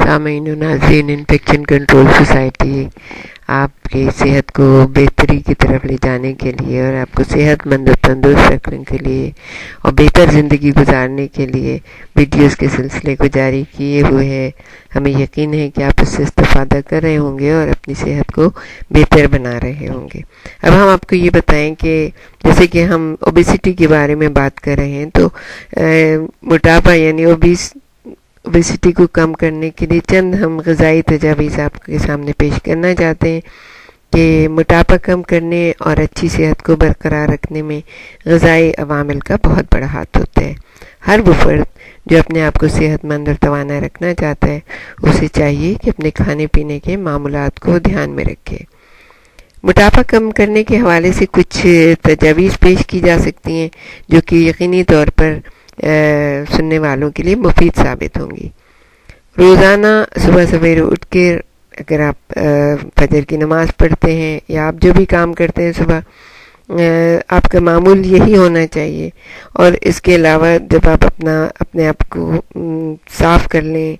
سامعین و ناظرین، انفیکشن کنٹرول سوسائٹی آپ کی صحت کو بہتری کی طرف لے جانے کے لیے اور آپ کو صحت مند و تندرست رکھنے کے لیے اور بہتر زندگی گزارنے کے لیے ویڈیوز کے سلسلے کو جاری کیے ہوئے ہے۔ ہمیں یقین ہے کہ آپ اس سے استفادہ کر رہے ہوں گے اور اپنی صحت کو بہتر بنا رہے ہوں گے۔ اب ہم آپ کو یہ بتائیں کہ جیسے کہ ہم اوبیسٹی کے بارے میں بات کر رہے ہیں، تو موٹاپا یعنی اوبیسٹی کو کم کرنے کے لیے چند ہم غذائی تجاویز آپ کے سامنے پیش کرنا چاہتے ہیں کہ موٹاپا کم کرنے اور اچھی صحت کو برقرار رکھنے میں غذائی عوامل کا بہت بڑا ہاتھ ہوتا ہے۔ ہر وہ فرد جو اپنے آپ کو صحت مند اور توانا رکھنا چاہتا ہے، اسے چاہیے کہ اپنے کھانے پینے کے معمولات کو دھیان میں رکھے۔ موٹاپا کم کرنے کے حوالے سے کچھ تجاویز پیش کی جا سکتی ہیں جو کہ یقینی طور پر سننے والوں کے لیے مفید ثابت ہوں گی۔ روزانہ صبح سویرے اٹھ کے اگر آپ فجر کی نماز پڑھتے ہیں یا آپ جو بھی کام کرتے ہیں صبح، آپ کا معمول یہی ہونا چاہیے۔ اور اس کے علاوہ جب آپ اپنے آپ کو صاف کر لیں،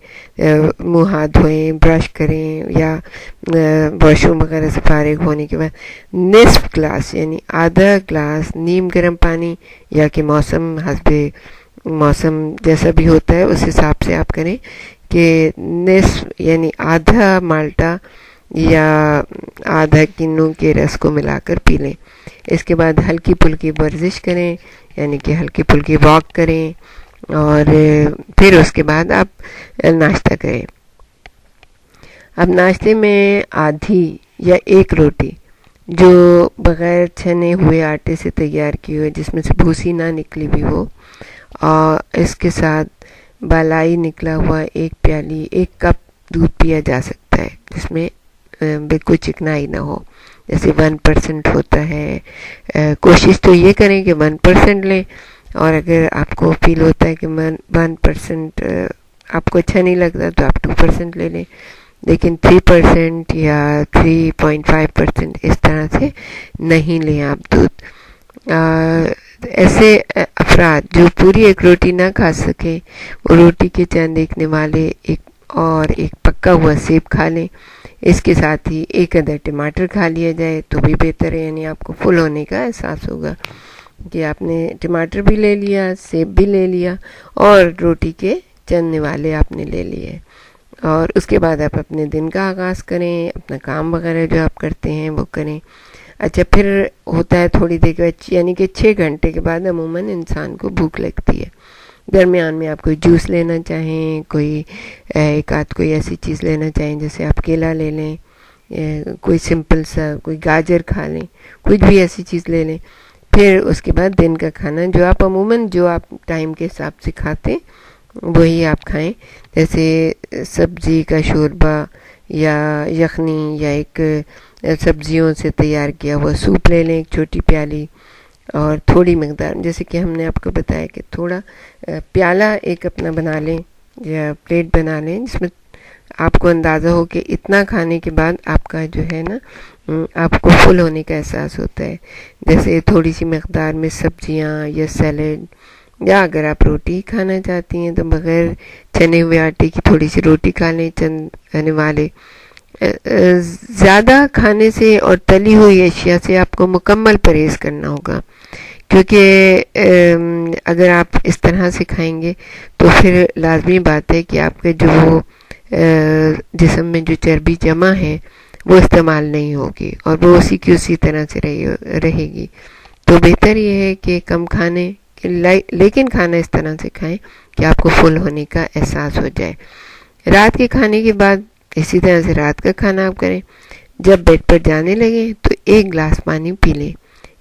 منہ ہاتھ دھوئیں، برش کریں یا واش روم وغیرہ سے فارغ ہونے کے بعد نصف گلاس یعنی آدھا گلاس نیم گرم پانی، یا کہ موسم جیسا بھی ہوتا ہے اس حساب سے آپ کریں کہ نصف یعنی آدھا مالٹا یا آدھا کنو کے رس کو ملا کر پی لیں۔ اس کے بعد ہلکی پھلکی ورزش کریں، یعنی کہ ہلکی پھلکی واک کریں، اور پھر اس کے بعد آپ ناشتہ کریں۔ اب ناشتے میں آدھی یا ایک روٹی جو بغیر چھنے ہوئے آٹے سے تیار کی ہوئے، جس میں سے بھوسی نہ نکلی بھی ہو، اور اس کے ساتھ بالائی نکلا ہوا ایک کپ دودھ پیا جا سکتا ہے، جس میں بالکل چکنائی نہ ہو، جیسے 1% ہوتا ہے۔ کوشش تو یہ کریں کہ 1% لیں، اور اگر آپ کو فیل ہوتا ہے کہ 1% آپ کو اچھا نہیں لگتا تو آپ 2% لے لیں، لیکن 3% یا 3.5% اس طرح سے نہیں لیں آپ دودھ۔ ایسے افراد جو پوری ایک روٹی نہ کھا سکیں، وہ روٹی کے چند ایک نوالے ایک پکا ہوا سیب کھا لیں۔ اس کے ساتھ ہی ایک عدد ٹماٹر کھا لیا جائے تو بھی بہتر ہے، یعنی آپ کو فل ہونے کا احساس ہوگا کہ آپ نے ٹماٹر بھی لے لیا، سیب بھی لے لیا، اور روٹی کے چند نوالے آپ نے لے لیے۔ اور اس کے بعد آپ اپنے دن کا آغاز کریں، اپنا کام وغیرہ جو آپ کرتے ہیں وہ کریں۔ اچھا، پھر ہوتا ہے تھوڑی دیر کے بعد، یعنی کہ 6 گھنٹے کے بعد عموماً انسان کو بھوک لگتی ہے۔ درمیان میں آپ کوئی جوس لینا چاہیں، ایک آدھ کوئی ایسی چیز لینا چاہیں، جیسے آپ کیلا لے لیں، کوئی سمپل سا کوئی گاجر کھا لیں، کچھ بھی ایسی چیز لے لیں۔ پھر اس کے بعد دن کا کھانا جو آپ ٹائم کے حساب سے کھاتے وہی آپ کھائیں، جیسے سبزی کا شوربہ یا یخنی یا ایک سبزیوں سے تیار کیا ہوا سوپ لے لیں، ایک چھوٹی پیالی، اور تھوڑی مقدار، جیسے کہ ہم نے آپ کو بتایا کہ تھوڑا پیالہ ایک اپنا بنا لیں یا پلیٹ بنا لیں، جس میں آپ کو اندازہ ہو کہ اتنا کھانے کے بعد آپ کا جو ہے نا، آپ کو فل ہونے کا احساس ہوتا ہے۔ جیسے تھوڑی سی مقدار میں سبزیاں یا سیلیڈ، یا اگر آپ روٹی کھانا چاہتی ہیں تو بغیر چھنے ہوئے آٹے کی تھوڑی سی روٹی کھا لیں، چند والے۔ زیادہ کھانے سے اور تلی ہوئی اشیاء سے آپ کو مکمل پرہیز کرنا ہوگا، کیونکہ اگر آپ اس طرح سے کھائیں گے تو پھر لازمی بات ہے کہ آپ کے جو جسم میں جو چربی جمع ہے وہ استعمال نہیں ہوگی، اور وہ اسی کی اسی طرح سے رہے گی۔ تو بہتر یہ ہے کہ کم کھانے، لیکن کھانا اس طرح سے کھائیں کہ آپ کو فل ہونے کا احساس ہو جائے۔ رات کے کھانے کے بعد اسی طرح سے رات کا کھانا آپ کریں۔ جب بیڈ پر جانے لگیں تو 1 گلاس پانی پی لیں،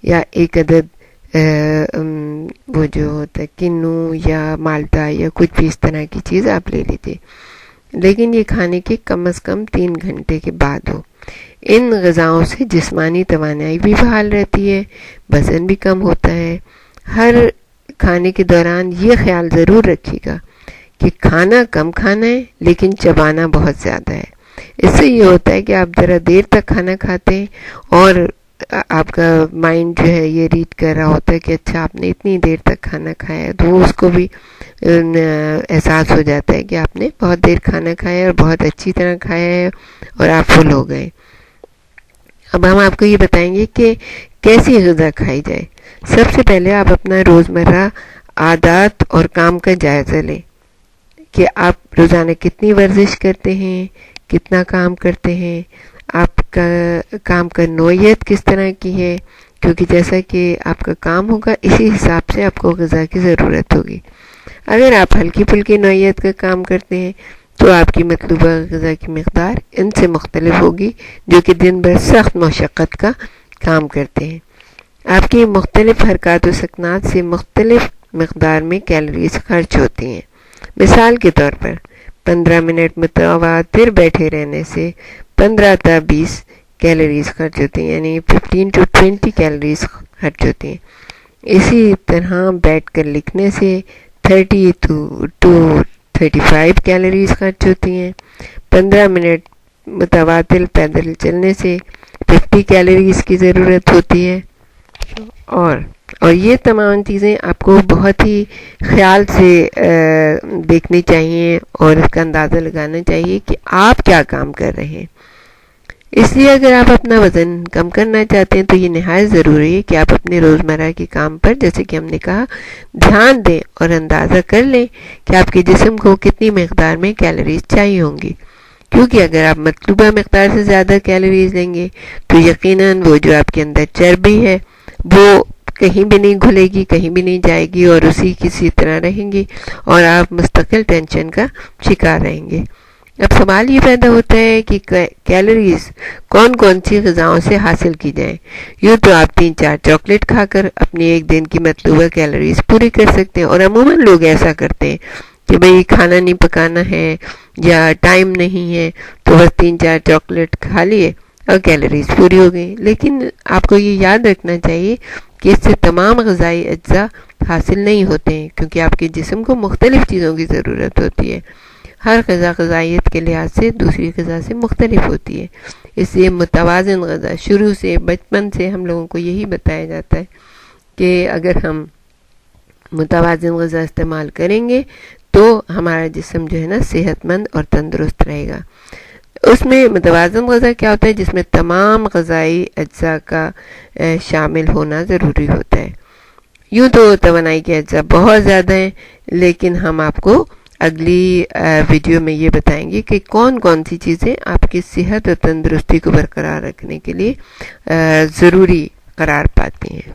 یا ایک عدد وہ جو ہوتا ہے کنو یا مالٹا یا کچھ بھی اس طرح کی چیز آپ لے لیجیے، لیکن یہ کھانے کے کم از کم 3 گھنٹے کے بعد ہو۔ ان غذاؤں سے جسمانی توانائی بھی بحال رہتی ہے، وزن بھی کم ہوتا ہے۔ ہر کھانے کے دوران یہ خیال ضرور رکھیے گا کہ کھانا کم کھانا ہے، لیکن چبانا بہت زیادہ ہے۔ اس سے یہ ہوتا ہے کہ آپ ذرا دیر تک کھانا کھاتے ہیں اور آپ کا مائنڈ جو ہے یہ ریڈ کر رہا ہوتا ہے کہ اچھا آپ نے اتنی دیر تک کھانا کھایا ہے، تو اس کو بھی احساس ہو جاتا ہے کہ آپ نے بہت دیر کھانا کھایا ہے اور بہت اچھی طرح کھایا ہے اور آپ فل ہو گئے۔ اب ہم آپ کو یہ بتائیں گے کہ کیسی غذا کھائی جائے۔ سب سے پہلے آپ اپنا روزمرہ عادات اور کام کا جائزہ لیں کہ آپ روزانہ کتنی ورزش کرتے ہیں، کتنا کام کرتے ہیں، آپ کا کام کا نوعیت کس طرح کی ہے، کیونکہ جیسا کہ آپ کا کام ہوگا اسی حساب سے آپ کو غذا کی ضرورت ہوگی۔ اگر آپ ہلکی پھلکی نوعیت کا کام کرتے ہیں تو آپ کی مطلوبہ غذا کی مقدار ان سے مختلف ہوگی جو کہ دن بھر سخت مشقت کا کام کرتے ہیں۔ آپ کی مختلف حرکات و سکنات سے مختلف مقدار میں کیلوریز خرچ ہوتی ہیں۔ مثال کے طور پر 15 منٹ متواتر بیٹھے رہنے سے 15 تا 20 کیلوریز خرچ ہوتی ہیں، یعنی 15 to 20 کیلوریز خرچ ہوتی ہیں۔ اسی طرح بیٹھ کر لکھنے سے 30 to 35 کیلوریز خرچ ہوتی ہیں۔ 15 منٹ متواتر پیدل چلنے سے 50 کیلوریز کی ضرورت ہوتی ہے۔ اور یہ تمام چیزیں آپ کو بہت ہی خیال سے دیکھنی چاہیے اور اس کا اندازہ لگانا چاہیے کہ آپ کیا کام کر رہے ہیں۔ اس لیے اگر آپ اپنا وزن کم کرنا چاہتے ہیں تو یہ نہایت ضروری ہے کہ آپ اپنے روزمرہ کے کام پر، جیسے کہ ہم نے کہا، دھیان دیں اور اندازہ کر لیں کہ آپ کے جسم کو کتنی مقدار میں کیلوریز چاہیے ہوں گی، کیونکہ اگر آپ مطلوبہ مقدار سے زیادہ کیلوریز لیں گے تو یقیناً وہ جو آپ کے اندر چربی ہے وہ کہیں بھی نہیں گھلے گی، کہیں بھی نہیں جائے گی اور اسی کسی طرح رہیں گی اور آپ مستقل ٹینشن کا شکار رہیں گے۔ اب سوال یہ پیدا ہوتا ہے کہ کیلوریز کون کون سی غذاؤں سے حاصل کی جائیں۔ یوں تو آپ 3-4 چاکلیٹ کھا کر اپنی ایک دن کی مطلوبہ کیلوریز پوری کر سکتے ہیں، اور عموماً لوگ ایسا کرتے ہیں کہ بھئی کھانا نہیں پکانا ہے یا ٹائم نہیں ہے تو بس 3-4 چاکلیٹ کھا لیے اور کیلوریز پوری ہو گئی۔ لیکن آپ کو یہ یاد رکھنا چاہیے کہ اس سے تمام غذائی اجزاء حاصل نہیں ہوتے ہیں، کیونکہ آپ کے جسم کو مختلف چیزوں کی ضرورت ہوتی ہے۔ ہر غذا غذائیت کے لحاظ سے دوسری غذا سے مختلف ہوتی ہے، اس لیے متوازن غذا شروع سے، بچپن سے ہم لوگوں کو یہی بتایا جاتا ہے کہ اگر ہم متوازن غذا استعمال کریں گے تو ہمارا جسم جو ہے نا صحت مند اور تندرست رہے گا۔ اس میں متوازن غذا کیا ہوتا ہے؟ جس میں تمام غذائی اجزاء کا شامل ہونا ضروری ہوتا ہے۔ یوں تو توانائی کے اجزاء بہت زیادہ ہیں، لیکن ہم آپ کو اگلی ویڈیو میں یہ بتائیں گے کہ کون کون سی چیزیں آپ کی صحت اور تندرستی کو برقرار رکھنے کے لیے ضروری قرار پاتی ہیں۔